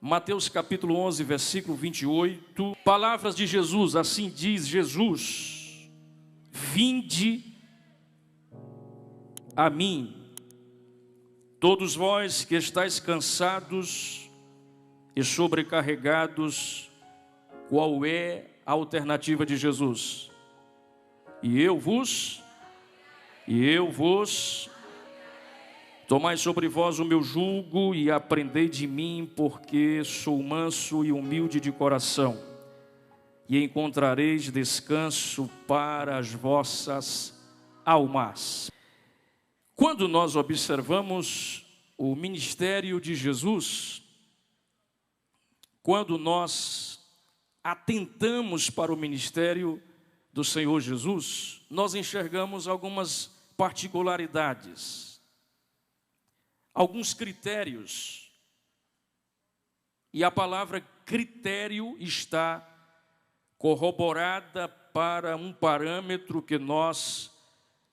Mateus capítulo 11, versículo 28. Palavras de Jesus, assim diz Jesus: vinde a mim, todos vós que estáis cansados e sobrecarregados. Qual é a alternativa de Jesus? E eu vos tomai sobre vós o meu jugo e aprendei de mim, porque sou manso e humilde de coração, e encontrareis descanso para as vossas almas. Quando nós observamos o ministério de Jesus, quando nós atentamos para o ministério do Senhor Jesus, nós enxergamos algumas particularidades, alguns critérios, e a palavra critério está corroborada para um parâmetro que nós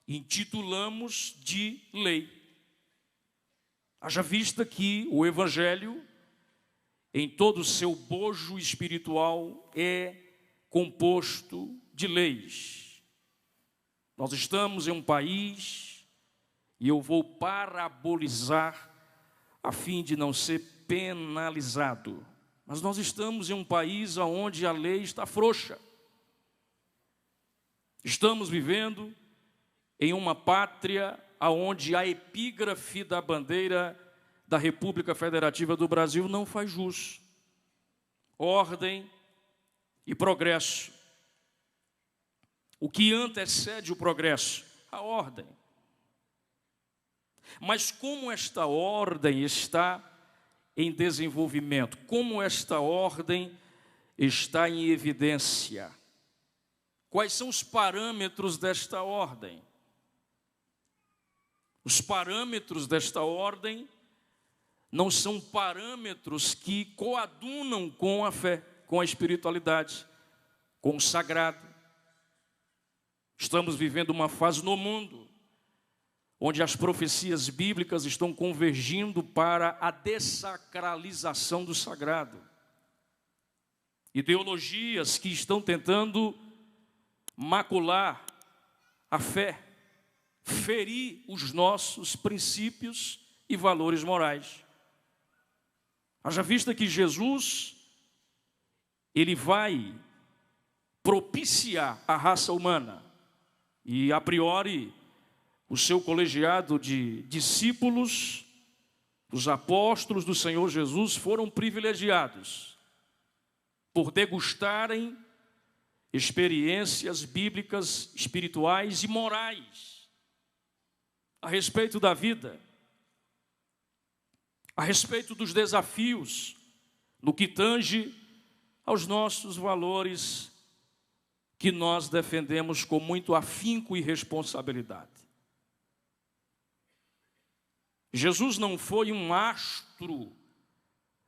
intitulamos de lei. Haja vista que o Evangelho, em todo o seu bojo espiritual, é composto de leis. Nós estamos em um país, e eu vou parabolizar a fim de não ser penalizado, mas nós estamos em um país onde a lei está frouxa. Estamos vivendo em uma pátria onde a epígrafe da bandeira da República Federativa do Brasil não faz jus. Ordem e progresso. O que antecede o progresso? A ordem. Mas como esta ordem está em desenvolvimento? Como esta ordem está em evidência? Quais são os parâmetros desta ordem? Os parâmetros desta ordem não são parâmetros que coadunam com a fé, com a espiritualidade, com o sagrado. Estamos vivendo uma fase no mundo onde as profecias bíblicas estão convergindo para a dessacralização do sagrado. Ideologias que estão tentando macular a fé, ferir os nossos princípios e valores morais. Haja vista que Jesus, ele vai propiciar a raça humana, e a priori o seu colegiado de discípulos, os apóstolos do Senhor Jesus, foram privilegiados por degustarem experiências bíblicas, espirituais e morais a respeito da vida, a respeito dos desafios no que tange aos nossos valores que nós defendemos com muito afinco e responsabilidade. Jesus não foi um astro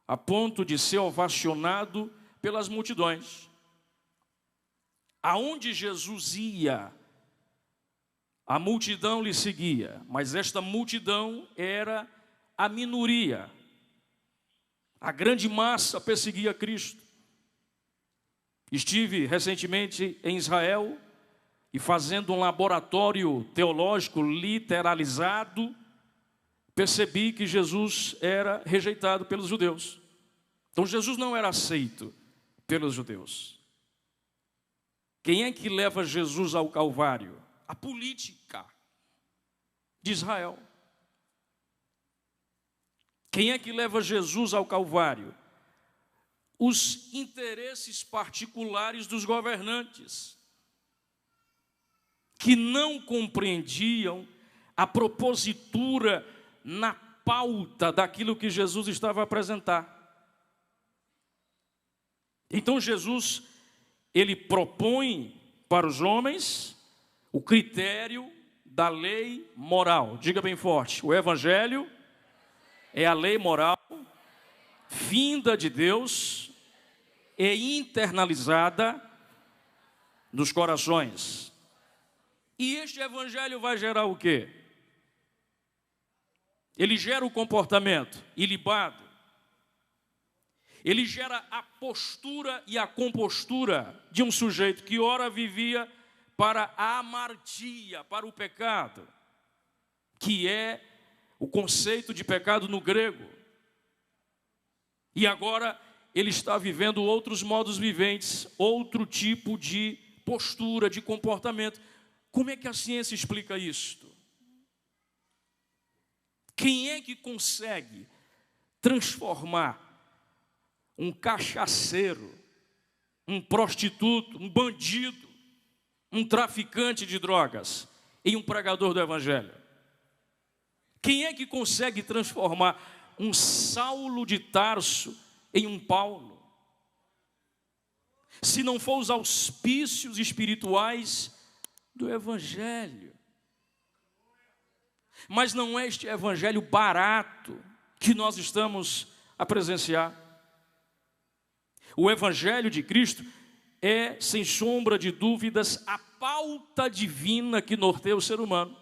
a ponto de ser ovacionado pelas multidões. Aonde Jesus ia, a multidão lhe seguia, mas esta multidão era a minoria. A grande massa perseguia Cristo. Estive recentemente em Israel e, fazendo um laboratório teológico literalizado, percebi que Jesus era rejeitado pelos judeus. Então Jesus não era aceito pelos judeus. Quem é que leva Jesus ao Calvário? A política de Israel. Quem é que leva Jesus ao Calvário? Os interesses particulares dos governantes, que não compreendiam a propositura na pauta daquilo que Jesus estava a apresentar. Então Jesus, ele propõe para os homens o critério da lei moral. Diga bem forte: o Evangelho é a lei moral vinda de Deus e internalizada nos corações. E este Evangelho vai gerar o quê? Ele gera o comportamento ilibado. ele gera a postura e a compostura de um sujeito que ora vivia para a amartia, para o pecado, que é o conceito de pecado no grego. E agora ele está vivendo outros modos viventes, outro tipo de postura, de comportamento. Como é que a ciência explica isto? Quem é que consegue transformar um cachaceiro, um prostituto, um bandido, um traficante de drogas em um pregador do Evangelho? Quem é que consegue transformar um Saulo de Tarso em um Paulo? Se não for os auspícios espirituais do Evangelho. Mas não é este Evangelho barato que nós estamos a presenciar. O Evangelho de Cristo é, sem sombra de dúvidas, a pauta divina que norteia o ser humano.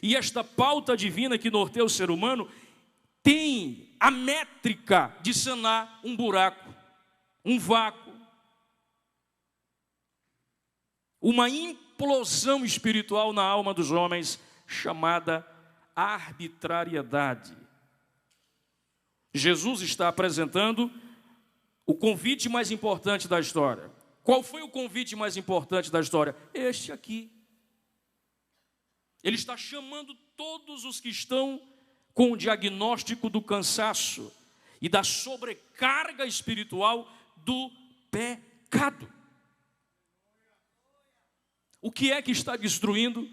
E esta pauta divina que norteia o ser humano tem a métrica de sanar um buraco, um vácuo, uma implosão espiritual na alma dos homens, chamada arbitrariedade. Jesus está apresentando o convite mais importante da história. Qual foi o convite mais importante da história? Este aqui. Ele está chamando todos os que estão com o diagnóstico do cansaço e da sobrecarga espiritual do pecado. O que é que está destruindo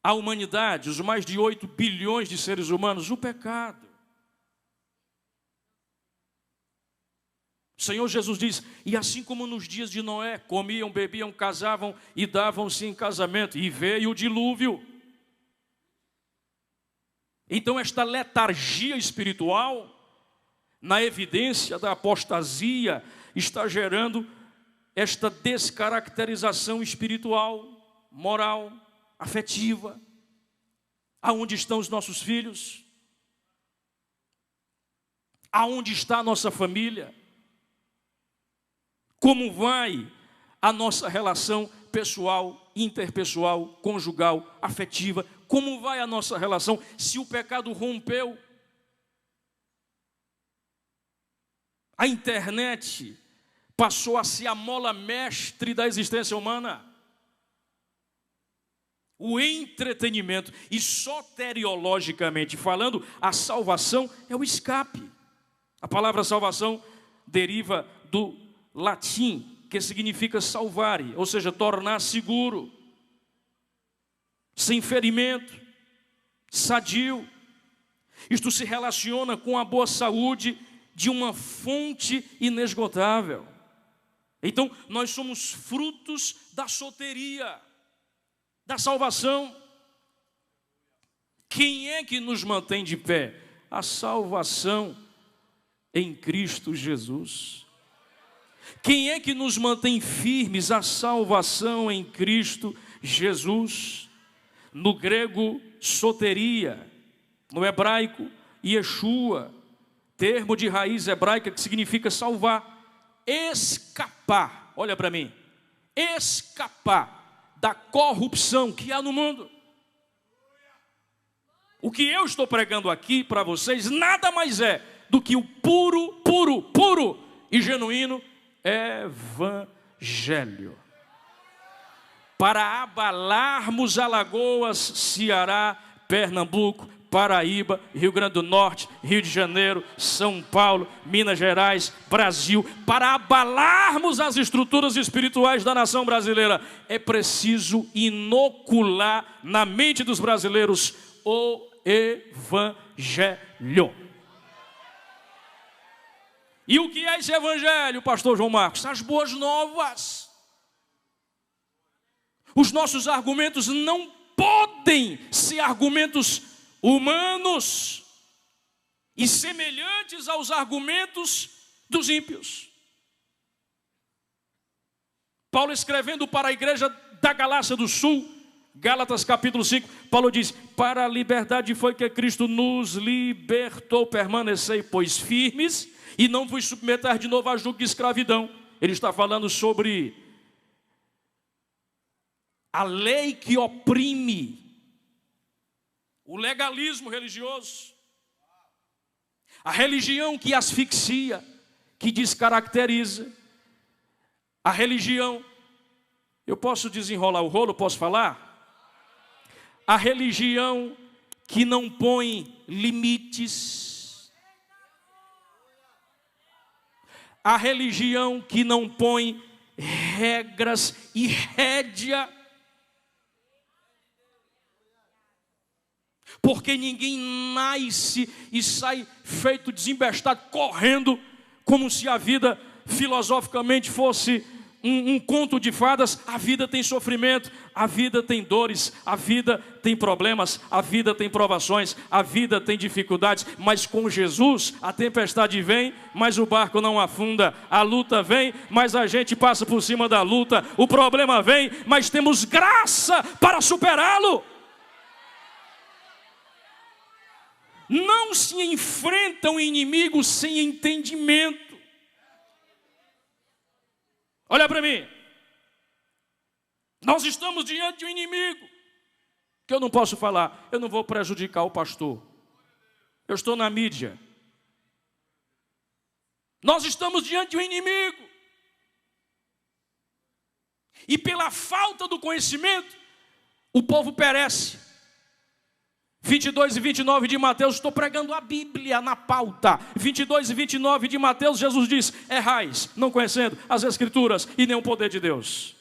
a humanidade, os mais de 8 bilhões de seres humanos? O pecado. O Senhor Jesus diz: e assim como nos dias de Noé, comiam, bebiam, casavam e davam-se em casamento, e veio o dilúvio. Então esta letargia espiritual, na evidência da apostasia, está gerando esta descaracterização espiritual, moral, afetiva. Aonde estão os nossos filhos? Aonde está a nossa família? Como vai a nossa relação pessoal, interpessoal, conjugal, afetiva? Como vai a nossa relação se o pecado rompeu? A internet passou a ser a mola mestre da existência humana. O entretenimento, e soteriologicamente falando, a salvação é o escape. A palavra salvação deriva do latim, que significa salvare, ou seja, tornar seguro, sem ferimento, sadio. Isto se relaciona com a boa saúde de uma fonte inesgotável. Então, nós somos frutos da soteria, da salvação. Quem é que nos mantém de pé? A salvação em Cristo Jesus. Quem é que nos mantém firmes? A salvação em Cristo Jesus. No grego, soteria. No hebraico, Yeshua. Termo de raiz hebraica que significa salvar. Escapar, olha para mim. Escapar da corrupção que há no mundo. O que eu estou pregando aqui para vocês nada mais é do que o puro e genuíno Evangelho. Para abalarmos Alagoas, Ceará, Pernambuco, Paraíba, Rio Grande do Norte, Rio de Janeiro, São Paulo, Minas Gerais, Brasil, para abalarmos as estruturas espirituais da nação brasileira, é preciso inocular na mente dos brasileiros o Evangelho. E o que é esse Evangelho, pastor João Marcos? As boas novas. Os nossos argumentos não podem ser argumentos humanos e semelhantes aos argumentos dos ímpios. Paulo, escrevendo para a igreja da Galácia do Sul, Gálatas capítulo 5, Paulo diz: para a liberdade foi que Cristo nos libertou, permanecei, pois, firmes, e não vos submeter de novo a jugo de escravidão. Ele está falando sobre a lei que oprime, o legalismo religioso, a religião que asfixia, que descaracteriza, a religião, eu posso desenrolar o rolo, posso falar? A religião que não põe limites, a religião que não põe regras e rédea, porque ninguém nasce e sai feito desembestado, correndo, como se a vida filosoficamente fosse um conto de fadas. A vida tem sofrimento, a vida tem dores, a vida tem problemas, a vida tem provações, a vida tem dificuldades, mas com Jesus a tempestade vem, mas o barco não afunda, a luta vem, mas a gente passa por cima da luta, o problema vem, mas temos graça para superá-lo. Não se enfrenta um inimigo sem entendimento. Olha para mim, nós estamos diante de um inimigo, que eu não posso falar, eu não vou prejudicar o pastor, eu estou na mídia. Nós estamos diante de um inimigo, e pela falta do conhecimento, o povo perece. 22 e 29 de Mateus, estou pregando a Bíblia na pauta. 22 e 29 de Mateus, Jesus diz: errais, não conhecendo as Escrituras e nem o poder de Deus.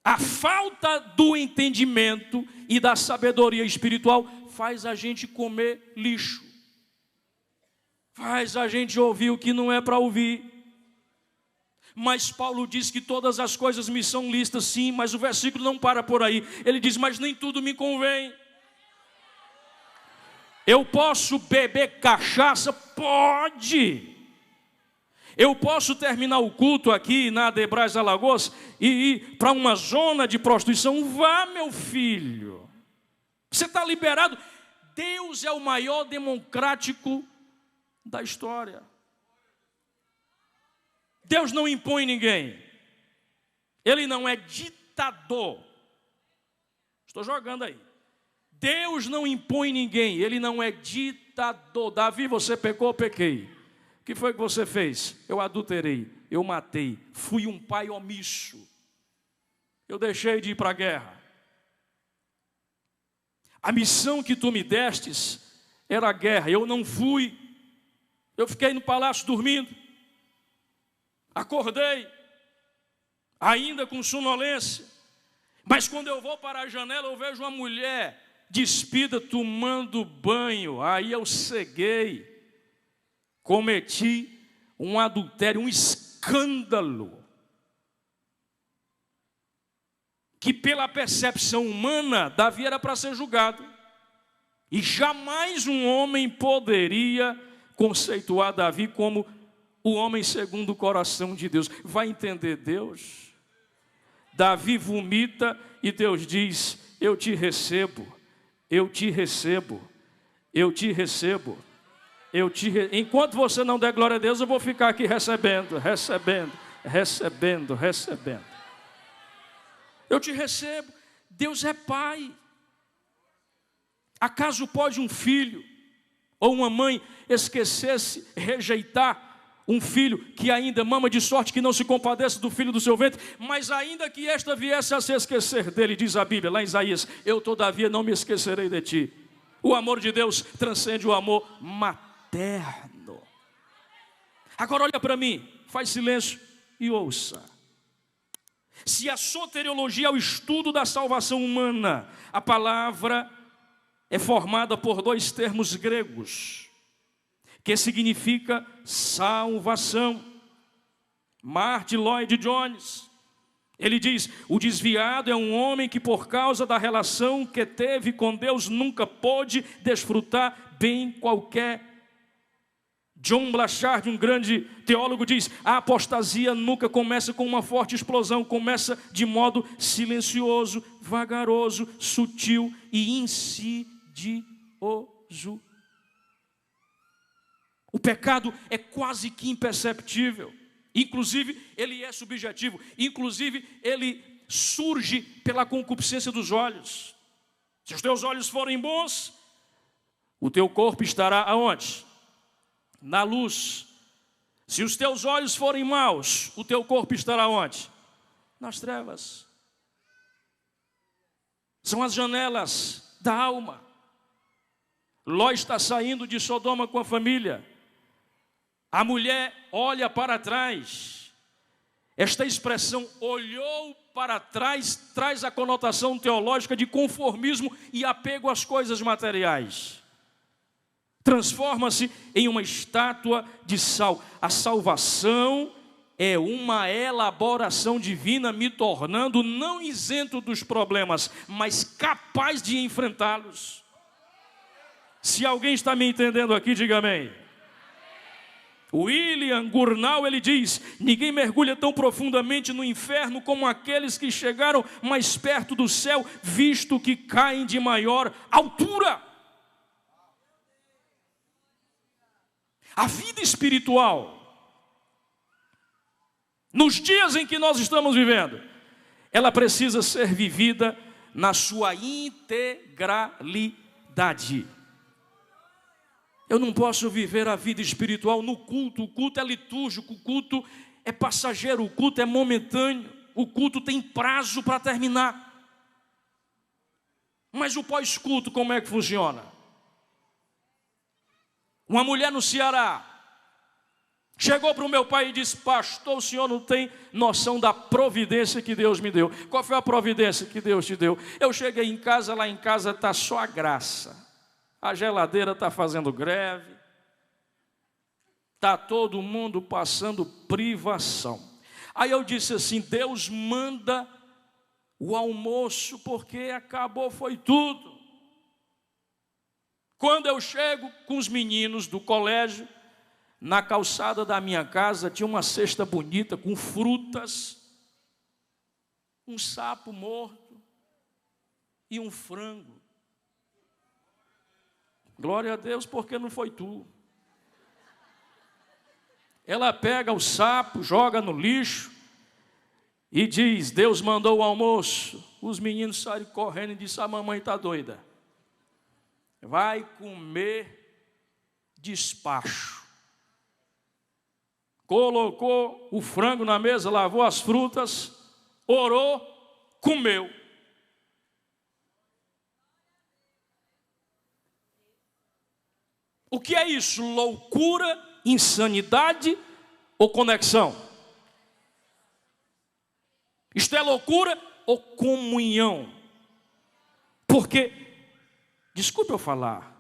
A falta do entendimento e da sabedoria espiritual faz a gente comer lixo, faz a gente ouvir o que não é para ouvir. Mas Paulo diz que todas as coisas me são lícitas, sim, mas o versículo não para por aí. Ele diz: mas nem tudo me convém. Eu posso beber cachaça? Pode. Eu posso terminar o culto aqui na Adebrais Alagoas e ir para uma zona de prostituição? Vá, meu filho. Você está liberado. Deus é o maior democrático da história. Deus não impõe ninguém. Ele não é ditador. Estou jogando aí. Deus não impõe ninguém. Ele não é ditador. Davi, você pecou, eu pequei. O que foi que você fez? Eu adulterei, eu matei, fui um pai omisso. Eu deixei de ir para a guerra. A missão que tu me destes era a guerra. Eu não fui. Eu fiquei no palácio dormindo. Acordei, ainda com sonolência, mas quando eu vou para a janela, eu vejo uma mulher despida tomando banho. Aí eu ceguei, cometi um adultério, um escândalo, que pela percepção humana, Davi era para ser julgado, e jamais um homem poderia conceituar Davi como o homem segundo o coração de Deus. Vai entender Deus? Davi vomita e Deus diz: eu te recebo, eu te recebo, eu te recebo, Enquanto você não der glória a Deus, eu vou ficar aqui recebendo. Eu te recebo. Deus é pai. Acaso pode um filho ou uma mãe esquecer-se, rejeitar um filho que ainda mama, de sorte que não se compadeça do filho do seu ventre? Mas ainda que esta viesse a se esquecer dele, diz a Bíblia lá em Isaías: eu todavia não me esquecerei de ti. O amor de Deus transcende o amor materno. Agora olha para mim, faz silêncio e ouça. Se a soteriologia é o estudo da salvação humana, a palavra é formada por dois termos gregos, que significa salvação. Martin Lloyd Jones, ele diz: o desviado é um homem que, por causa da relação que teve com Deus, nunca pôde desfrutar bem qualquer John Blachard, um grande teólogo, diz: a apostasia nunca começa com uma forte explosão, começa de modo silencioso, vagaroso, sutil e insidioso. O pecado é quase que imperceptível, inclusive ele é subjetivo, inclusive ele surge pela concupiscência dos olhos. Se os teus olhos forem bons, o teu corpo estará aonde? Na luz. Se os teus olhos forem maus, o teu corpo estará onde? Nas trevas. São as janelas da alma. Ló está saindo de Sodoma com a família. A mulher olha para trás. Esta expressão olhou para trás traz a conotação teológica de conformismo e apego às coisas materiais. Transforma-se em uma estátua de sal. A salvação é uma elaboração divina, me tornando não isento dos problemas, mas capaz de enfrentá-los. Se alguém está me entendendo aqui, diga amém. William Gurnall, ele diz: ninguém mergulha tão profundamente no inferno como aqueles que chegaram mais perto do céu, visto que caem de maior altura. A vida espiritual, nos dias em que nós estamos vivendo, ela precisa ser vivida na sua integralidade. Eu não posso viver a vida espiritual no culto. O culto é litúrgico, o culto é passageiro, o culto é momentâneo, o culto tem prazo para terminar. Mas o pós-culto, como é que funciona? Uma mulher no Ceará chegou para o meu pai e disse: pastor, o senhor não tem noção da providência que Deus me deu. Qual foi a providência que Deus te deu? Eu cheguei em casa, lá em casa está só a graça. A geladeira está fazendo greve. Está todo mundo passando privação. Aí eu disse assim: Deus manda o almoço porque acabou, foi tudo. Quando eu chego com os meninos do colégio, na calçada da minha casa tinha uma cesta bonita com frutas, um sapo morto e um frango. Glória a Deus, porque não foi tu. Ela pega o sapo, joga no lixo e diz: Deus mandou o almoço. Os meninos saíram correndo e disseram: a mamãe está doida. Vai comer despacho. Colocou o frango na mesa, lavou as frutas, orou, comeu. O que é isso? Loucura, insanidade ou conexão? Isto é loucura ou comunhão? Porque Desculpe eu falar,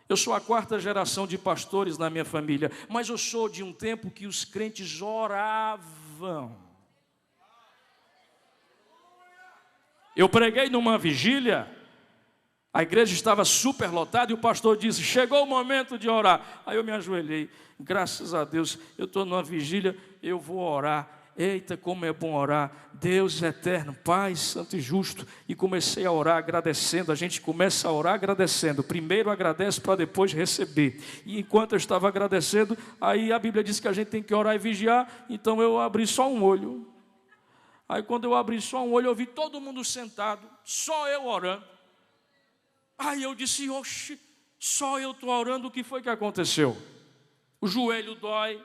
eu sou a 4ª geração de pastores na minha família, mas eu sou de um tempo que os crentes oravam. Eu preguei numa vigília, a igreja estava super lotada e o pastor disse: chegou o momento de orar. Aí eu me ajoelhei, graças a Deus, eu estou numa vigília, eu vou orar. Eita, como é bom orar. Deus eterno, Pai santo e justo. E comecei a orar agradecendo. A gente começa a orar agradecendo. Primeiro agradece para depois receber. E enquanto eu estava agradecendo, aí a Bíblia diz que a gente tem que orar e vigiar. Então eu abri só um olho. Aí quando eu abri só um olho, eu vi todo mundo sentado, só eu orando. Aí eu disse: oxe, só eu estou orando, o que foi que aconteceu? O joelho dói.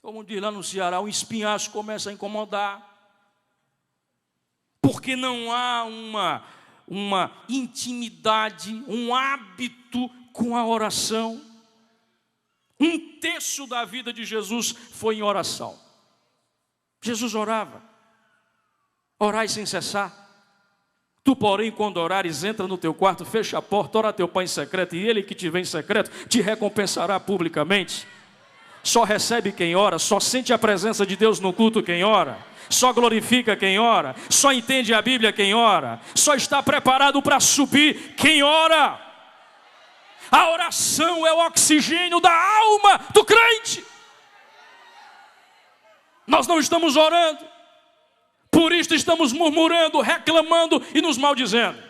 Como diz lá no Ceará, o espinhaço começa a incomodar. Porque não há uma intimidade, um hábito com a oração. 1/3 da vida de Jesus foi em oração. Jesus orava. Orai sem cessar. Tu, porém, quando orares, entra no teu quarto, fecha a porta, ora a teu Pai em secreto, e Ele que te vê em secreto te recompensará publicamente. Só recebe quem ora, só sente a presença de Deus no culto quem ora, só glorifica quem ora, só entende a Bíblia quem ora, só está preparado para subir quem ora. A oração é o oxigênio da alma do crente. Nós não estamos orando, por isso estamos murmurando, reclamando e nos maldizendo.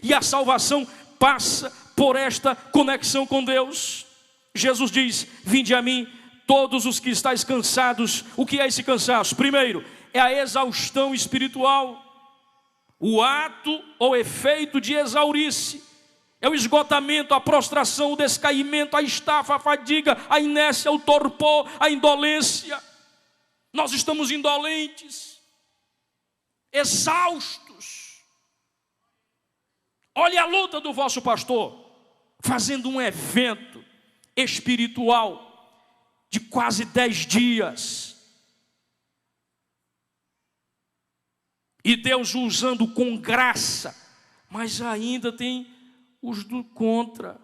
E a salvação passa por esta conexão com Deus. Jesus diz: vinde a mim todos os que estáis cansados. O que é esse cansaço? Primeiro, é a exaustão espiritual. O ato ou efeito de exaurir-se é o esgotamento, a prostração, o descaimento, a estafa, a fadiga, a inércia, o torpor, a indolência. Nós estamos indolentes, exaustos. Olha a luta do vosso pastor, fazendo um evento espiritual de quase 10 dias. E Deus o usando com graça, mas ainda tem os do contra,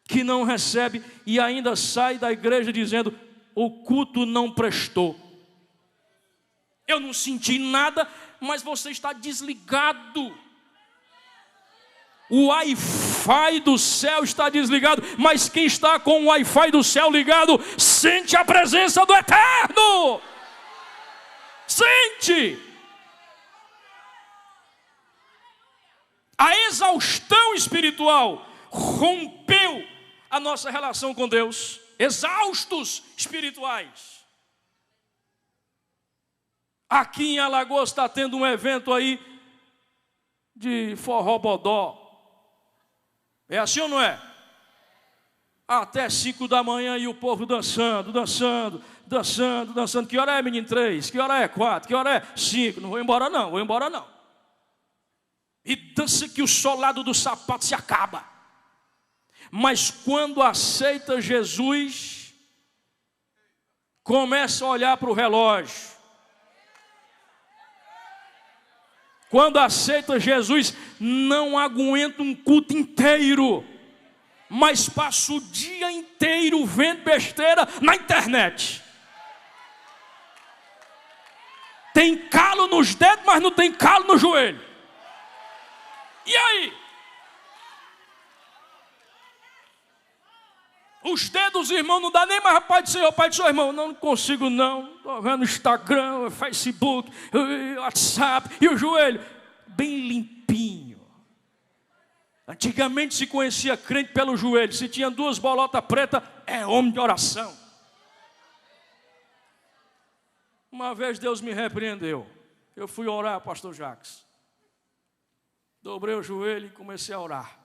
que não recebe e ainda sai da igreja dizendo: o culto não prestou. Eu não senti nada, mas você está desligado. O Wi-Fi do céu está desligado, mas quem está com o Wi-Fi do céu ligado sente a presença do Eterno. Sente. A exaustão espiritual rompeu a nossa relação com Deus. Exaustos espirituais. Aqui em Alagoas está tendo um evento aí de forró bodó. É assim ou não é? Até 5 da manhã e o povo dançando. Que hora é, menino? 3? Que hora é? 4? Que hora é? 5? Não vou embora não. E dança que o solado do sapato se acaba. Mas quando aceita Jesus, começa a olhar para o relógio. Quando aceita Jesus, não aguenta um culto inteiro, mas passa o dia inteiro vendo besteira na internet. Tem calo nos dedos, mas não tem calo no joelho. E aí? Os dedos, irmão, não dá nem mais Pai do Senhor, Pai do Senhor, irmão. Não consigo não. Estou vendo Instagram, Facebook, WhatsApp. E o joelho? Bem limpinho. Antigamente se conhecia crente pelo joelho. Se tinha 2 bolotas pretas, é homem de oração. Uma vez Deus me repreendeu. Eu fui orar, pastor Jacques. Dobrei o joelho e comecei a orar.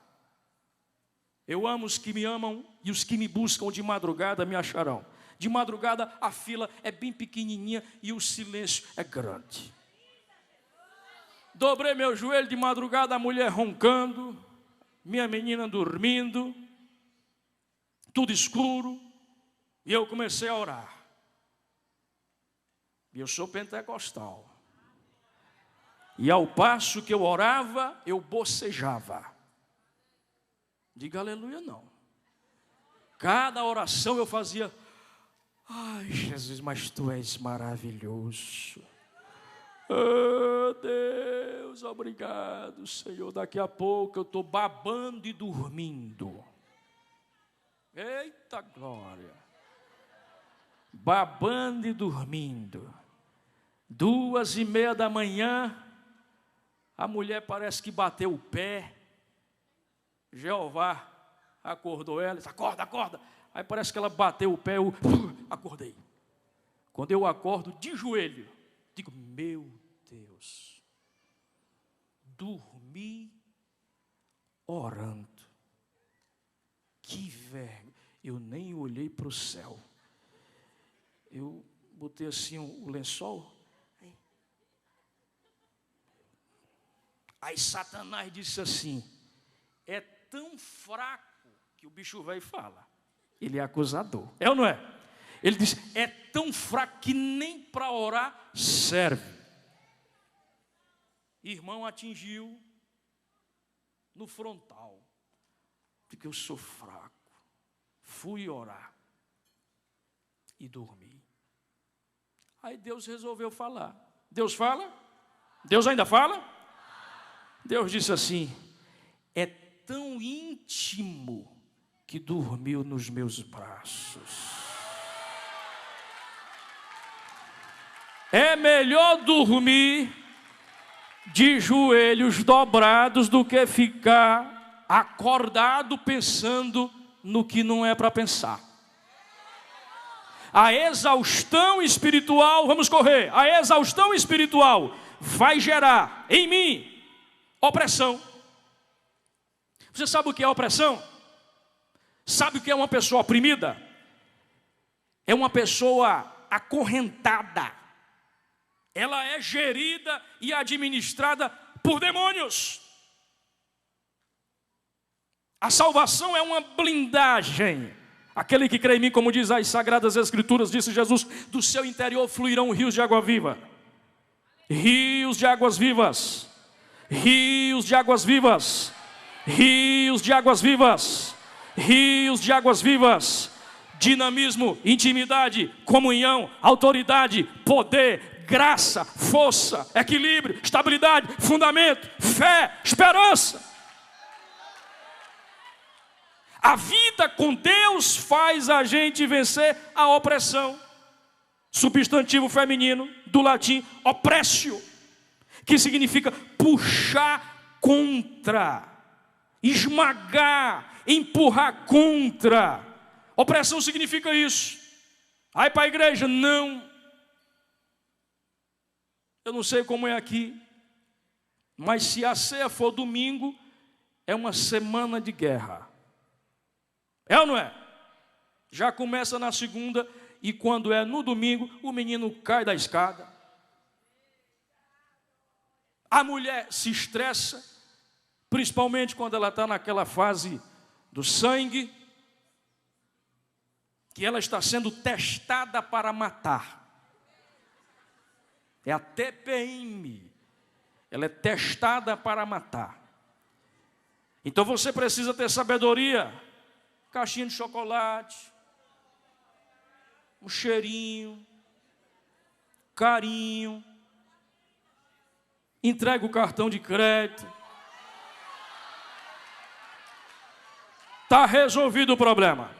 Eu amo os que me amam e os que me buscam de madrugada me acharão. De madrugada a fila é bem pequenininha e o silêncio é grande. Dobrei meu joelho de madrugada, a mulher roncando, minha menina dormindo, tudo escuro, e eu comecei a orar. E eu sou pentecostal. E ao passo que eu orava, eu bocejava. Diga aleluia não. Cada oração eu fazia: ai Jesus, mas tu és maravilhoso. Oh Deus, obrigado Senhor. Daqui a pouco eu estou babando e dormindo. Eita glória. Babando e dormindo. 2:30 da manhã, a mulher parece que bateu o pé. Jeová acordou ela, disse: acorda. Aí parece que ela bateu o pé, eu acordei. Quando eu acordo de joelho, digo: meu Deus, dormi orando. Que vergonha. Eu nem olhei para o céu. Eu botei assim o lençol. Aí Satanás disse assim: é tão fraco que o bicho velho fala. Ele é acusador. É ou não é? Ele disse: é tão fraco que nem para orar serve. Irmão, atingiu no frontal. Porque eu sou fraco. Fui orar e dormi. Aí Deus resolveu falar. Deus fala? Deus ainda fala? Deus disse assim: é tão íntimo que dormiu nos meus braços. É melhor dormir de joelhos dobrados do que ficar acordado pensando no que não é para pensar. A exaustão espiritual, vamos correr, a exaustão espiritual vai gerar em mim opressão. Você sabe o que é opressão? Sabe o que é uma pessoa oprimida? É uma pessoa acorrentada. Ela é gerida e administrada por demônios. A salvação é uma blindagem. Aquele que crê em mim, como diz as Sagradas Escrituras, disse Jesus, do seu interior fluirão rios de água viva. Rios de águas vivas. Rios de águas vivas. Rios de águas vivas. Rios de águas vivas. Dinamismo, intimidade, comunhão, autoridade, poder, graça, força, equilíbrio, estabilidade, fundamento, fé, esperança. A vida com Deus faz a gente vencer a opressão. Substantivo feminino do latim oppressio, que significa puxar contra, esmagar, empurrar contra. Opressão significa isso. Aí para a igreja, não. Eu não sei como é aqui, mas se a ceia for domingo, é uma semana de guerra. É ou não é? Já começa na segunda e quando é no domingo, o menino cai da escada. A mulher se estressa, principalmente quando ela está naquela fase do sangue, que ela está sendo testada para matar. É a TPM. Ela é testada para matar. Então você precisa ter sabedoria. Caixinha de chocolate, um cheirinho, carinho, entrega o cartão de crédito. Está resolvido o problema.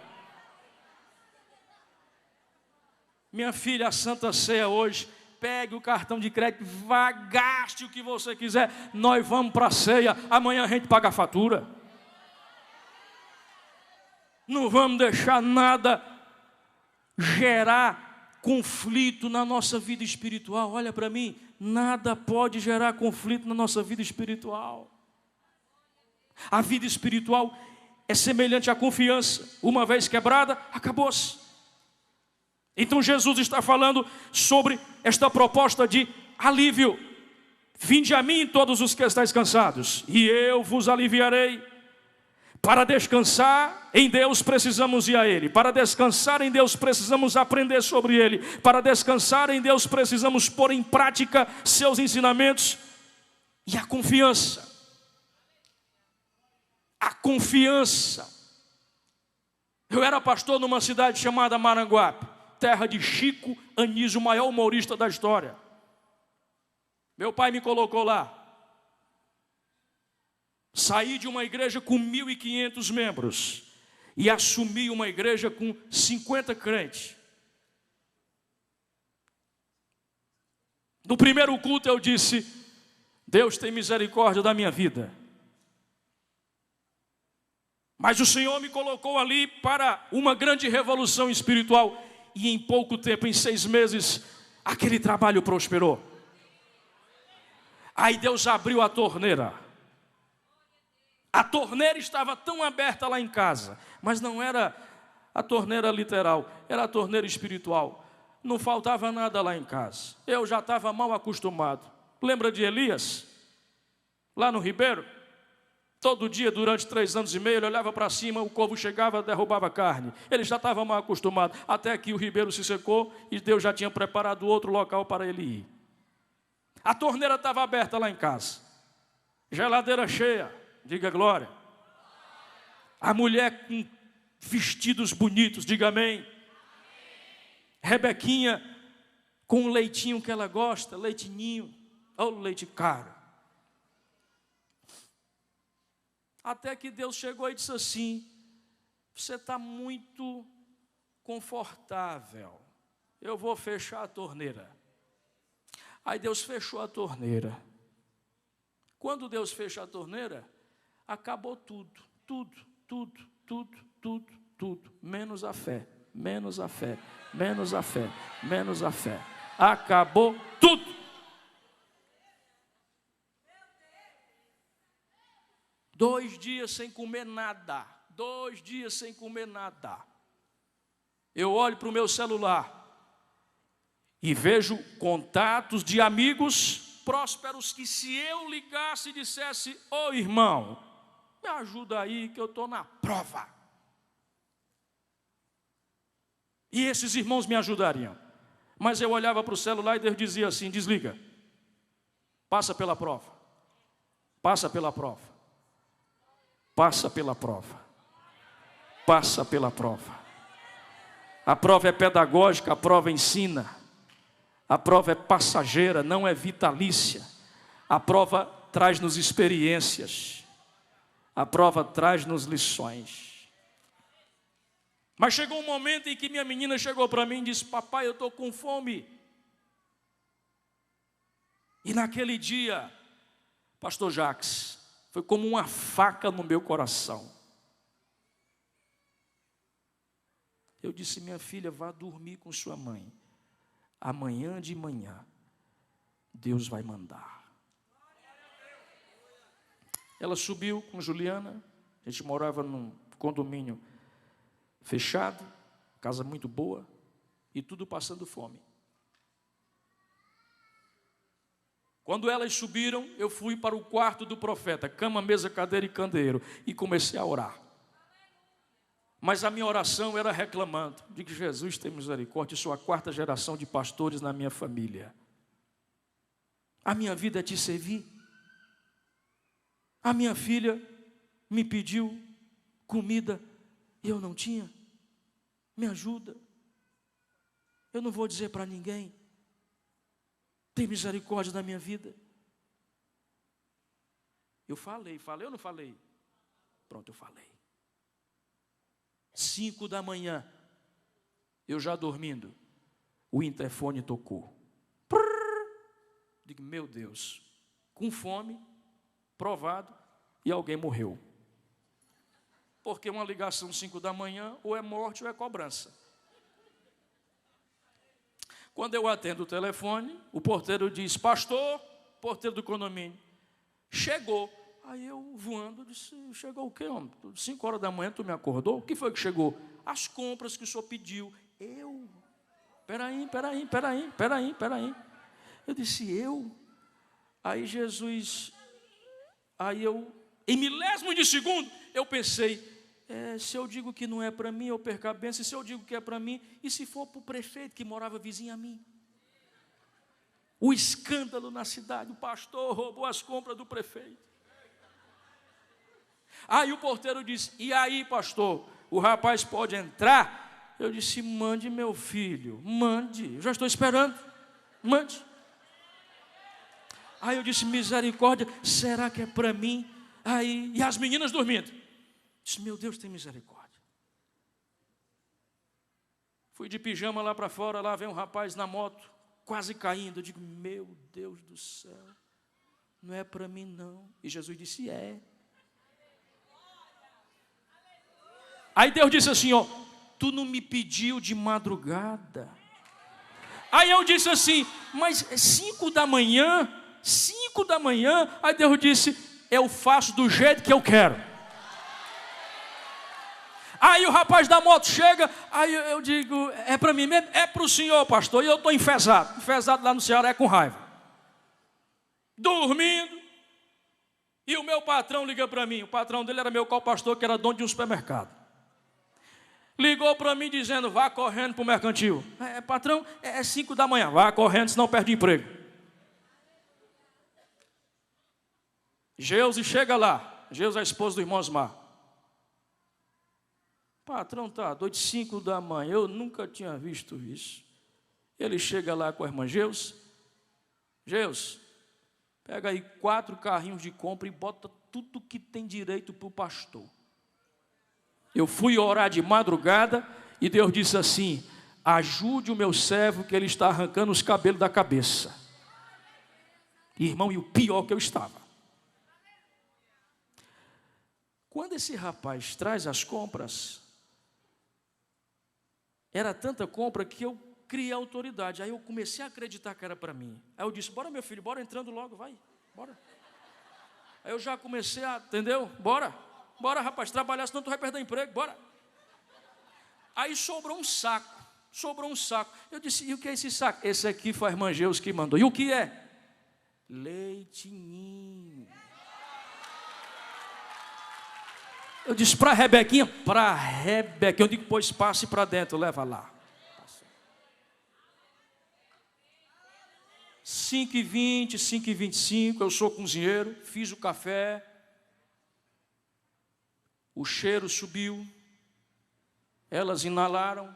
Minha filha, a Santa Ceia hoje, pegue o cartão de crédito, vá, gaste o que você quiser, nós vamos para a ceia, amanhã a gente paga a fatura. Não vamos deixar nada gerar conflito na nossa vida espiritual. Olha para mim, nada pode gerar conflito na nossa vida espiritual. A vida espiritual é semelhante à confiança. Uma vez quebrada, acabou-se. Então Jesus está falando sobre esta proposta de alívio. Vinde a mim todos os que estáis cansados, e eu vos aliviarei. Para descansar em Deus precisamos ir a Ele. Para descansar em Deus precisamos aprender sobre Ele. Para descansar em Deus precisamos pôr em prática seus ensinamentos. E a confiança. A confiança. Eu era pastor numa cidade chamada Maranguape, terra de Chico Anísio, o maior humorista da história. Meu pai me colocou lá. Saí de uma igreja com 1.500 membros e assumi uma igreja com 50 crentes. No primeiro culto eu disse, Deus tem misericórdia da minha vida. Mas o Senhor me colocou ali para uma grande revolução espiritual. E em pouco tempo, em 6 meses, aquele trabalho prosperou. Aí Deus abriu a torneira. A torneira estava tão aberta lá em casa, mas não era a torneira literal, era a torneira espiritual. Não faltava nada lá em casa. Eu já estava mal acostumado. Lembra de Elias? Lá no Ribeiro? Todo dia, durante 3 anos e meio, ele olhava para cima, o corvo chegava, derrubava carne. Ele já estava mal acostumado, até que o ribeiro se secou e Deus já tinha preparado outro local para ele ir. A torneira estava aberta lá em casa. Geladeira cheia. Diga glória. A mulher com vestidos bonitos, diga amém. Rebequinha com o leitinho que ela gosta, leitinho, ou leite caro. Até que Deus chegou e disse assim: você está muito confortável, eu vou fechar a torneira. Aí Deus fechou a torneira. Quando Deus fecha a torneira, acabou tudo, menos a fé, menos a fé, menos a fé, menos a fé. Acabou tudo. Dois dias sem comer nada. 2 dias sem comer nada. Eu olho para o meu celular e vejo contatos de amigos prósperos que, se eu ligasse e dissesse: ô irmão, me ajuda aí que eu estou na prova, e esses irmãos me ajudariam. Mas eu olhava para o celular e Deus dizia assim: desliga, passa pela prova, passa pela prova, passa pela prova, passa pela prova. A prova é pedagógica, a prova ensina. A prova é passageira, não é vitalícia. A prova traz-nos experiências. A prova traz-nos lições. Mas chegou um momento em que minha menina chegou para mim e disse: papai, eu estou com fome. E naquele dia, pastor Jacques, foi como uma faca no meu coração. Eu disse: minha filha, vá dormir com sua mãe. Amanhã de manhã, Deus vai mandar. Ela subiu com Juliana. A gente morava num condomínio fechado, casa muito boa, e tudo passando fome. Quando elas subiram, eu fui para o quarto do profeta, cama, mesa, cadeira e candeeiro, e comecei a orar. Mas a minha oração era reclamando: de que Jesus tem misericórdia, sou a 4ª geração de pastores na minha família. A minha vida é te servir. A minha filha me pediu comida e eu não tinha. Me ajuda. Eu não vou dizer para ninguém. Tem misericórdia da minha vida. Eu falei ou não falei? Pronto, eu falei. 5 da manhã, eu já dormindo, o interfone tocou. Digo: meu Deus, com fome, provado, e alguém morreu. Porque uma ligação 5 da manhã, ou é morte ou é cobrança. Quando eu atendo o telefone, o porteiro diz: pastor, porteiro do condomínio, chegou. Aí eu, voando, disse: chegou o quê, homem? 5 horas da manhã, tu me acordou? O que foi que chegou? As compras que o senhor pediu. Eu? Peraí. Eu disse: eu? Aí Jesus, em milésimo de segundo, eu pensei: se eu digo que não é para mim, eu perco a bênção. Se eu digo que é para mim, e se for para o prefeito que morava vizinho a mim? O escândalo na cidade: o pastor roubou as compras do prefeito. Aí o porteiro disse: e aí, pastor, o rapaz pode entrar? Eu disse: mande, meu filho, mande, eu já estou esperando, mande. Aí eu disse: misericórdia, será que é para mim? Aí, e as meninas dormindo. Disse: meu Deus, tem misericórdia. Fui de pijama lá para fora, lá vem um rapaz na moto, quase caindo. Eu digo: meu Deus do céu, não é para mim não. E Jesus disse: é. Aí Deus disse assim: ó, tu não me pediu de madrugada. Aí eu disse assim: mas 5 da manhã, 5 da manhã. Aí Deus disse: eu faço do jeito que eu quero. Aí o rapaz da moto chega, aí eu digo: é para mim mesmo? É para o senhor, pastor. E eu estou enfesado lá no Ceará, é com raiva, dormindo. E o meu patrão liga para mim. O patrão dele era meu co-pastor, que era dono de um supermercado. Ligou para mim dizendo: vá correndo para o mercantil. Patrão, é 5 da manhã. Vá correndo, senão perde emprego. Geuze chega lá. Geuze é a esposa do irmão Osmar. Patrão, tá doido, 5 da manhã. Eu nunca tinha visto isso. Ele chega lá com a irmã Geuze. Geuze, Pega aí 4 carrinhos de compra e bota tudo que tem direito para o pastor. Eu fui orar de madrugada e Deus disse assim: ajude o meu servo que ele está arrancando os cabelos da cabeça. Irmão, e o pior que eu estava. Quando esse rapaz traz as compras, era tanta compra que eu criei autoridade. Aí eu comecei a acreditar que era para mim. Aí eu disse: bora, meu filho, bora entrando logo, vai, bora. Aí eu já comecei a, entendeu? Bora, rapaz, trabalhar, senão tu vai perder emprego, bora. Aí sobrou um saco. Eu disse: e o que é esse saco? Esse aqui foi a irmã Geus que mandou. E o que é? Leitinho. Eu disse para a Rebequinha. Eu digo: pois passe para dentro, leva lá. 5h20, 5h25, eu sou cozinheiro, fiz o café, o cheiro subiu, elas inalaram,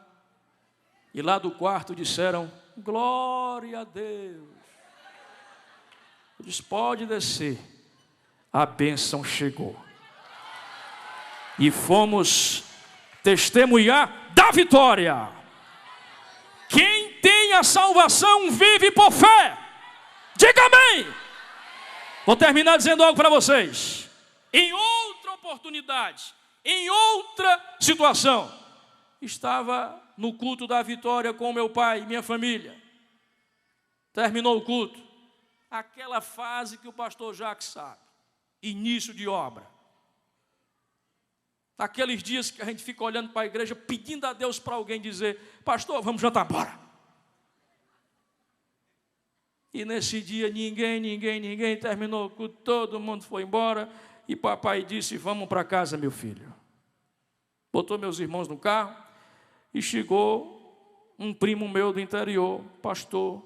e lá do quarto disseram: glória a Deus. Eu disse: pode descer, a bênção chegou. E fomos testemunhar da vitória. Quem tem a salvação vive por fé. Diga amém. Vou terminar dizendo algo para vocês. Em outra oportunidade, em outra situação, estava no culto da vitória com meu pai e minha família. Terminou o culto. Aquela fase que o pastor Jacques sabe. Início de obra. Aqueles dias que a gente fica olhando para a igreja, pedindo a Deus para alguém dizer: pastor, vamos jantar, bora. E nesse dia ninguém terminou o culto, todo mundo foi embora. E papai disse: vamos para casa, meu filho. Botou meus irmãos no carro e chegou um primo meu do interior: pastor,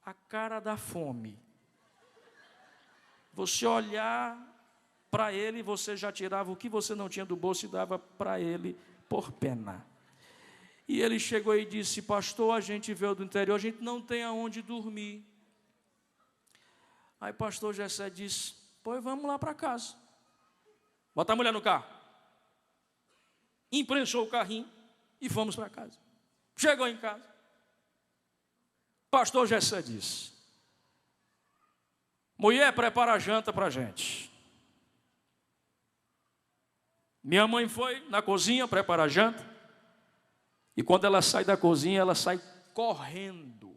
a cara da fome. Você olhar para ele, você já tirava o que você não tinha do bolso e dava para ele por pena. E ele chegou e disse: pastor, a gente veio do interior, a gente não tem aonde dormir. Aí pastor Gessé disse: pois vamos lá para casa. Bota a mulher no carro. Imprensou o carrinho e fomos para casa. Chegou em casa. Pastor Gessé disse: mulher, prepara a janta para a gente. Minha mãe foi na cozinha preparar a janta. E quando ela sai da cozinha, ela sai correndo.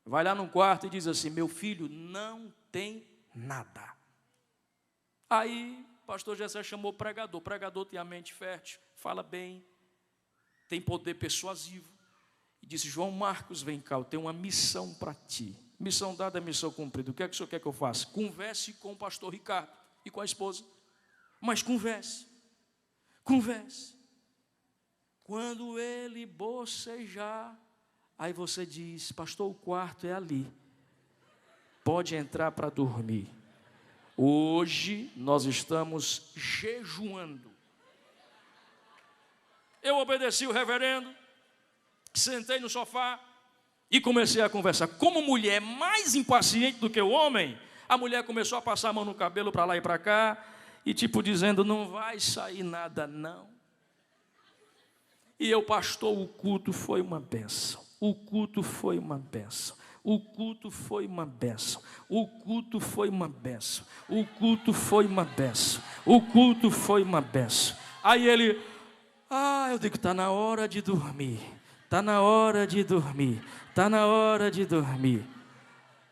Vai lá no quarto e diz assim: meu filho, não tem nada. Aí o pastor Gessé chamou o pregador. O pregador tem a mente fértil, fala bem, tem poder persuasivo. E disse: João Marcos, vem cá, eu tenho uma missão para ti. Missão dada, missão cumprida. O que é que o senhor quer que eu faça? Converse com o pastor Ricardo e com a esposa. Mas converse. Quando ele bocejar, aí você diz: pastor, o quarto é ali. Pode entrar para dormir. Hoje nós estamos jejuando. Eu obedeci o reverendo, sentei no sofá e comecei a conversar. Como mulher mais impaciente do que o homem, a mulher começou a passar a mão no cabelo para lá e para cá, e tipo dizendo: não vai sair nada não. E eu, pastor, o culto foi uma bênção. O culto foi uma bênção. O culto foi uma bênção. O culto foi uma bênção. O culto foi uma bênção. O culto foi uma bênção. Aí ele: eu digo: está na hora de dormir. Está na hora de dormir. Está na hora de dormir.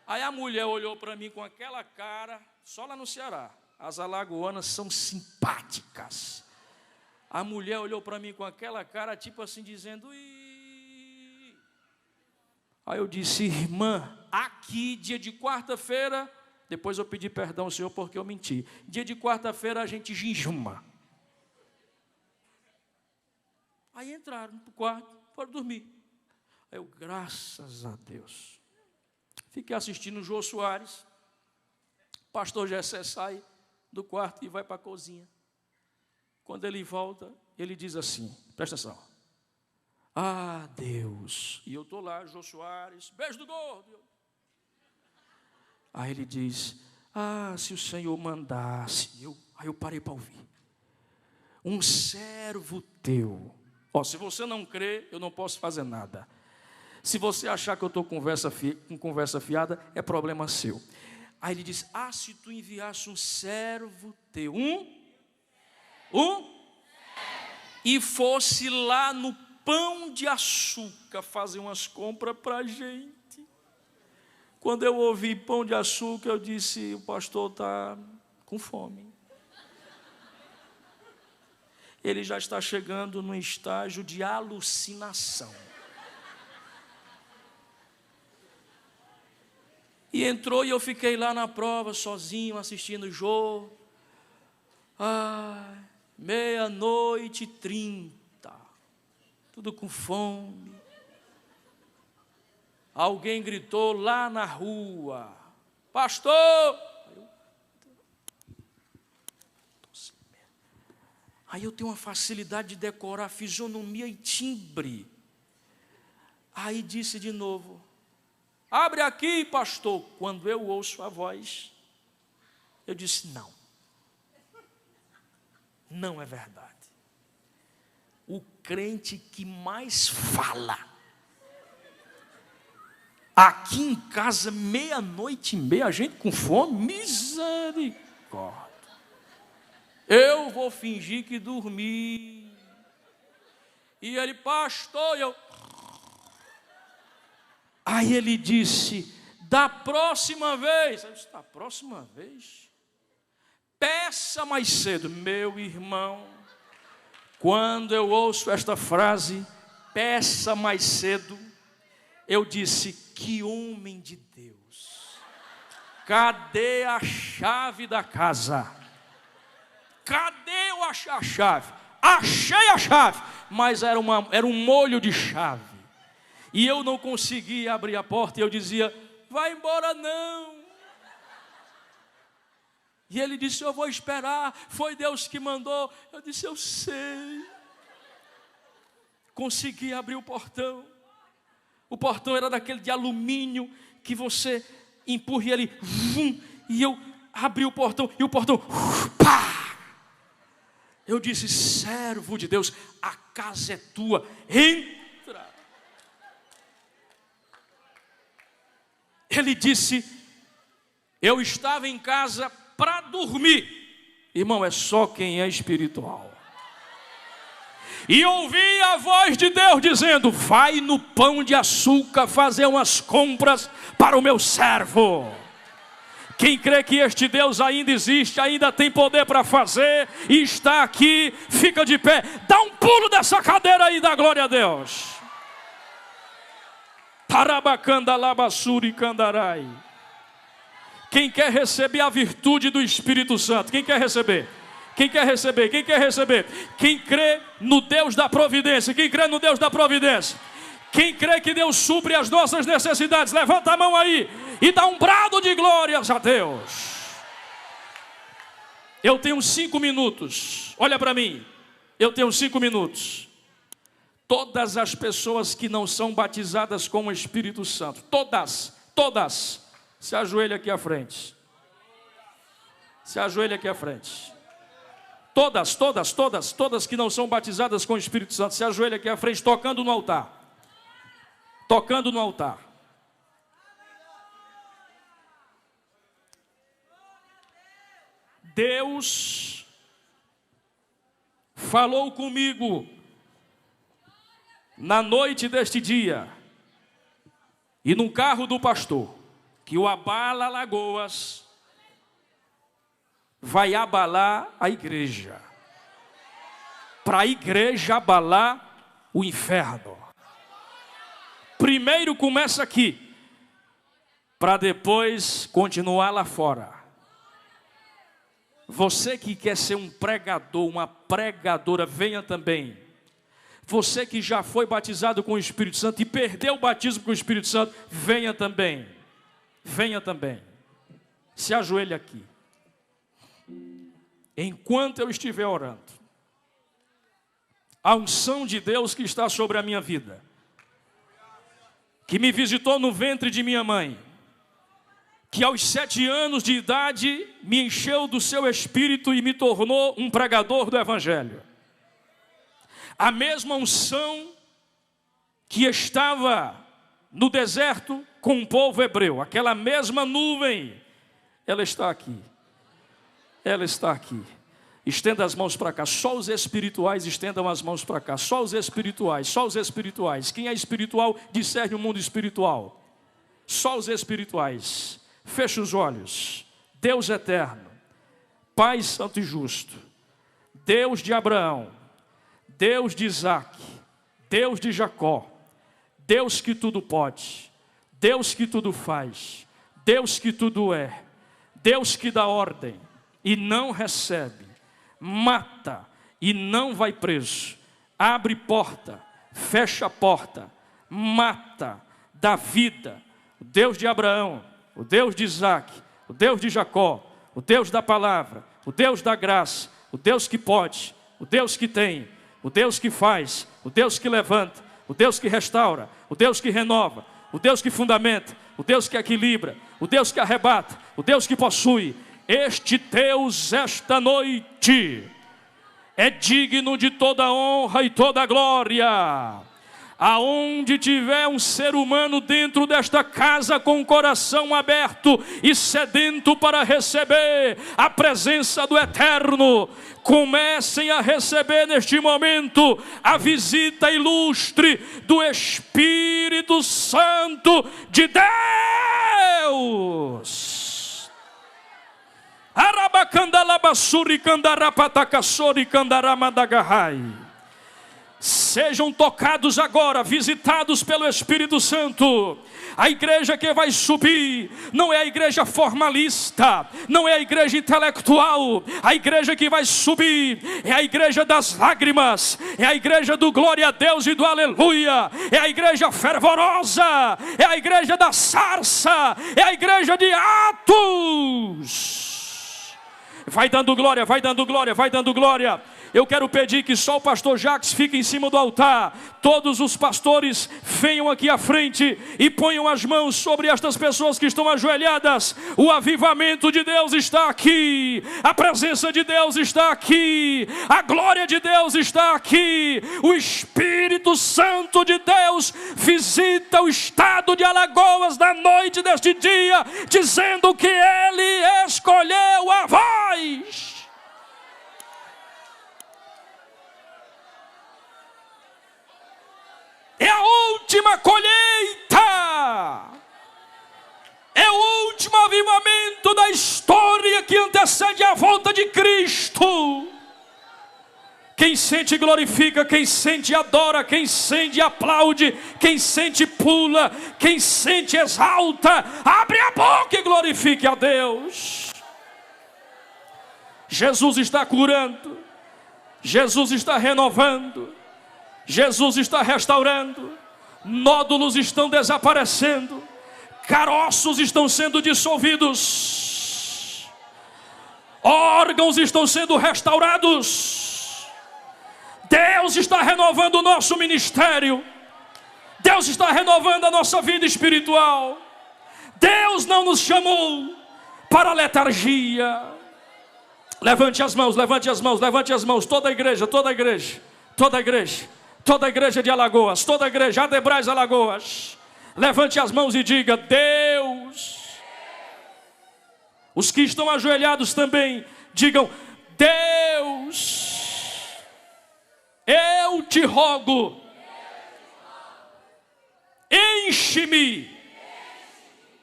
Aí a mulher olhou para mim com aquela cara, só lá no Ceará. As alagoanas são simpáticas. A mulher olhou para mim com aquela cara, tipo assim, dizendo: ih. Aí eu disse: irmã, aqui, dia de quarta-feira, depois eu pedi perdão ao senhor porque eu menti. Dia de quarta-feira a gente jejuma. Aí entraram para o quarto, foram dormir. Aí eu, graças a Deus. Fiquei assistindo o Jô Soares. O pastor Gessé sai do quarto e vai para a cozinha. Quando ele volta, ele diz assim: presta atenção. Deus. E eu estou lá, Jô Soares, beijo do gordo. Aí ele diz, se o Senhor mandasse, aí eu parei para ouvir. Um servo teu. Se você não crê, eu não posso fazer nada. Se você achar que eu estou com conversa fiada, é problema seu. Aí ele diz, se tu enviasse um servo teu, e fosse lá no Pão de Açúcar fazer umas compras para a gente. Quando eu ouvi Pão de Açúcar, eu disse, o pastor está com fome. Ele já está chegando num estágio de alucinação. E entrou e eu fiquei lá na prova, sozinho, assistindo o jogo. 00:30. Tudo com fome. Alguém gritou lá na rua, pastor! Aí eu tenho uma facilidade de decorar fisionomia e timbre. Aí disse de novo, abre aqui, pastor. Quando eu ouço a voz, eu disse, não é verdade. O crente que mais fala, aqui em casa, 00:30, a gente com fome, misericórdia. Eu vou fingir que dormi. E ele, pastor, Aí ele disse, da próxima vez, eu disse, da próxima vez? Peça mais cedo, meu irmão. Quando eu ouço esta frase, peça mais cedo, eu disse, que homem de Deus. Cadê a chave da casa? Cadê a chave? Achei a chave, mas era um molho de chave. E eu não conseguia abrir a porta e eu dizia, vai embora não. E ele disse, eu vou esperar, foi Deus que mandou. Eu disse, eu sei. Consegui abrir o portão. O portão era daquele de alumínio que você empurra ele, e eu abri o portão, e o portão, pá! Eu disse, servo de Deus, a casa é tua, entra. Ele disse, eu estava em casa para dormir. Irmão, é só quem é espiritual. E ouvi a voz de Deus dizendo, vai no Pão de Açúcar fazer umas compras para o meu servo. Quem crê que este Deus ainda existe, ainda tem poder para fazer, e está aqui, fica de pé, dá um pulo dessa cadeira aí, dá glória a Deus. Tarabacandalabassuri candarai. Quem quer receber a virtude do Espírito Santo? Quem quer receber? Quem quer receber? Quem quer receber? Quem crê no Deus da providência? Quem crê no Deus da providência? Quem crê que Deus supre as nossas necessidades? Levanta a mão aí e dá um brado de glórias a Deus. Eu tenho 5 minutos. Olha para mim. Eu tenho 5 minutos. Todas as pessoas que não são batizadas com o Espírito Santo, todas, se ajoelha aqui à frente. Se ajoelha aqui à frente. Todas que não são batizadas com o Espírito Santo, se ajoelha aqui à frente, tocando no altar. Tocando no altar. Deus falou comigo na noite deste dia e no carro do pastor que o Abala Lagoas vai abalar a igreja, para a igreja abalar o inferno. Primeiro começa aqui, para depois continuar lá fora. Você que quer ser um pregador, uma pregadora, venha também. Você que já foi batizado com o Espírito Santo e perdeu o batismo com o Espírito Santo, venha também. Venha também. Se ajoelhe aqui. Enquanto eu estiver orando, a unção de Deus que está sobre a minha vida, que me visitou no ventre de minha mãe, que aos 7 anos de idade me encheu do seu espírito e me tornou um pregador do evangelho. A mesma unção que estava no deserto com o povo hebreu, aquela mesma nuvem, ela está aqui. Ela está aqui. Estenda as mãos para cá. Só os espirituais estendam as mãos para cá. Só os espirituais, só os espirituais. Quem é espiritual discerne o mundo espiritual. Só os espirituais. Feche os olhos. Deus eterno, Pai santo e justo, Deus de Abraão, Deus de Isaac, Deus de Jacó, Deus que tudo pode, Deus que tudo faz, Deus que tudo é, Deus que dá ordem e não recebe, mata e não vai preso, abre porta, fecha a porta, mata, dá vida, o Deus de Abraão, o Deus de Isaac, o Deus de Jacó, o Deus da palavra, o Deus da graça, o Deus que pode, o Deus que tem, o Deus que faz, o Deus que levanta, o Deus que restaura, o Deus que renova, o Deus que fundamenta, o Deus que equilibra, o Deus que arrebata, o Deus que possui. Este Deus, esta noite, é digno de toda honra e toda glória. Aonde tiver um ser humano dentro desta casa com o coração aberto e sedento para receber a presença do Eterno, comecem a receber neste momento a visita ilustre do Espírito Santo de Deus. Arabacandalabassuri candarapatakassori candaramadagarrai. Sejam tocados agora, visitados pelo Espírito Santo. A igreja que vai subir não é a igreja formalista, não é a igreja intelectual. A igreja que vai subir é a igreja das lágrimas, é a igreja do glória a Deus e do aleluia, é a igreja fervorosa, é a igreja da sarça, é a igreja de Atos. Vai dando glória, vai dando glória, vai dando glória. Eu quero pedir que só o pastor Jacques fique em cima do altar. Todos os pastores venham aqui à frente e ponham as mãos sobre estas pessoas que estão ajoelhadas. O avivamento de Deus está aqui. A presença de Deus está aqui. A glória de Deus está aqui. O Espírito Santo de Deus visita o estado de Alagoas na noite deste dia, dizendo que Ele escolheu a voz. É a última colheita. É o último avivamento da história que antecede a volta de Cristo. Quem sente glorifica, quem sente adora, quem sente aplaude, quem sente pula, quem sente exalta. Abre a boca e glorifique a Deus. Jesus está curando. Jesus está renovando. Jesus está restaurando, nódulos estão desaparecendo, caroços estão sendo dissolvidos, órgãos estão sendo restaurados. Deus está renovando o nosso ministério, Deus está renovando a nossa vida espiritual. Deus não nos chamou para a letargia. Levante as mãos, levante as mãos, levante as mãos, toda a igreja, toda a igreja, toda a igreja. Toda a igreja de Alagoas, toda a igreja, Adebrais Alagoas, levante as mãos e diga: Deus. Os que estão ajoelhados também, digam: Deus, eu te rogo, enche-me,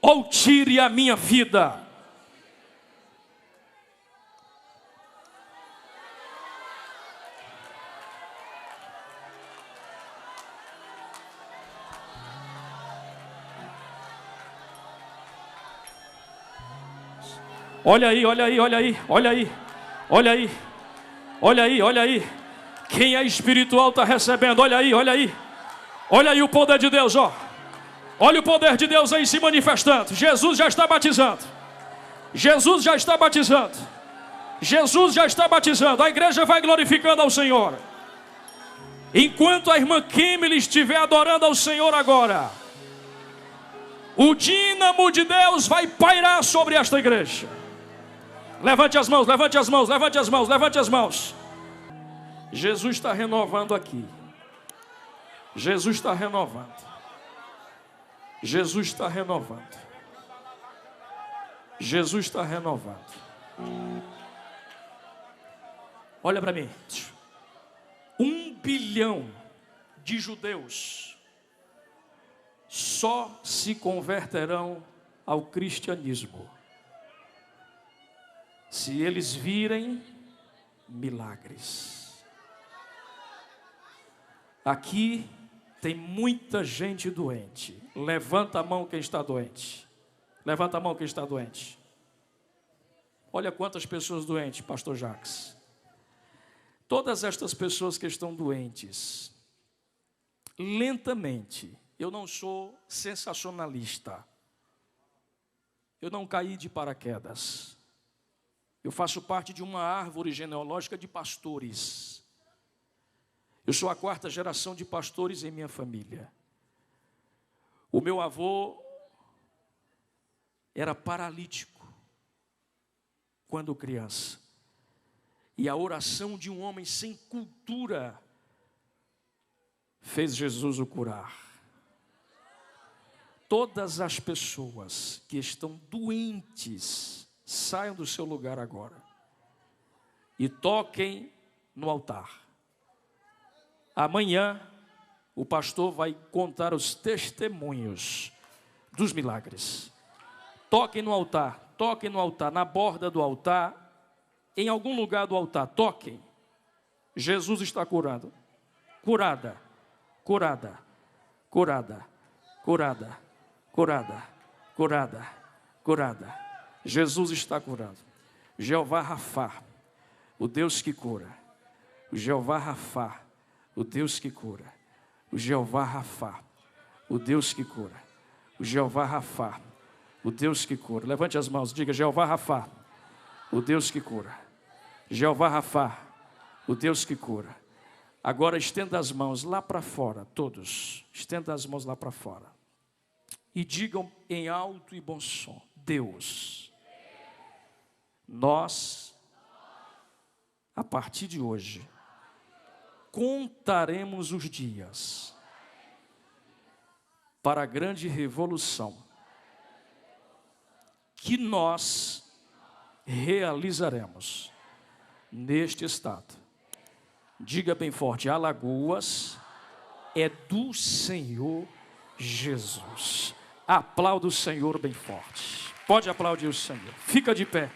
ou tire a minha vida. Olha aí, olha aí, olha aí, olha aí, olha aí, olha aí, olha aí. Quem é espiritual está recebendo, olha aí, olha aí. Olha aí o poder de Deus, ó. Olha o poder de Deus aí se manifestando. Jesus já está batizando. Jesus já está batizando. Jesus já está batizando. A igreja vai glorificando ao Senhor. Enquanto a irmã Kimberly estiver adorando ao Senhor agora, O dínamo de Deus vai pairar sobre esta igreja. Levante as mãos, levante as mãos, levante as mãos, levante as mãos. Jesus está renovando aqui. Jesus está renovando. Jesus está renovando. Jesus está renovando. Olha para mim. 1 bilhão de judeus só se converterão ao cristianismo se eles virem milagres. Aqui tem muita gente doente. Levanta a mão quem está doente. Levanta a mão quem está doente. Olha quantas pessoas doentes, pastor Jacques. Todas estas pessoas que estão doentes, lentamente, eu não sou sensacionalista. Eu não caí de paraquedas. Eu faço parte de uma árvore genealógica de pastores. Eu sou a 4ª geração de pastores em minha família. O meu avô era paralítico quando criança. E a oração de um homem sem cultura fez Jesus o curar. Todas as pessoas que estão doentes, saiam do seu lugar agora e toquem no altar. Amanhã o pastor vai contar os testemunhos dos milagres. Toquem no altar, na borda do altar, em algum lugar do altar, toquem. Jesus está curando. Curada, curada, curada, curada, curada, curada, curada. Jesus está curando. Jeová Rafá, o Deus que cura. O Jeová Rafá, o Deus que cura. O Jeová Rafá, o Deus que cura. O Jeová Rafá, o Deus que cura. Levante as mãos, diga: Jeová Rafá, o Deus que cura. Jeová Rafá, o Deus que cura. Agora estenda as mãos lá para fora, todos. Estenda as mãos lá para fora. E digam em alto e bom som: Deus, nós, a partir de hoje, contaremos os dias para a grande revolução que nós realizaremos neste estado. Diga bem forte: Alagoas é do Senhor Jesus. Aplauda o Senhor bem forte. Pode aplaudir o Senhor. Fica de pé.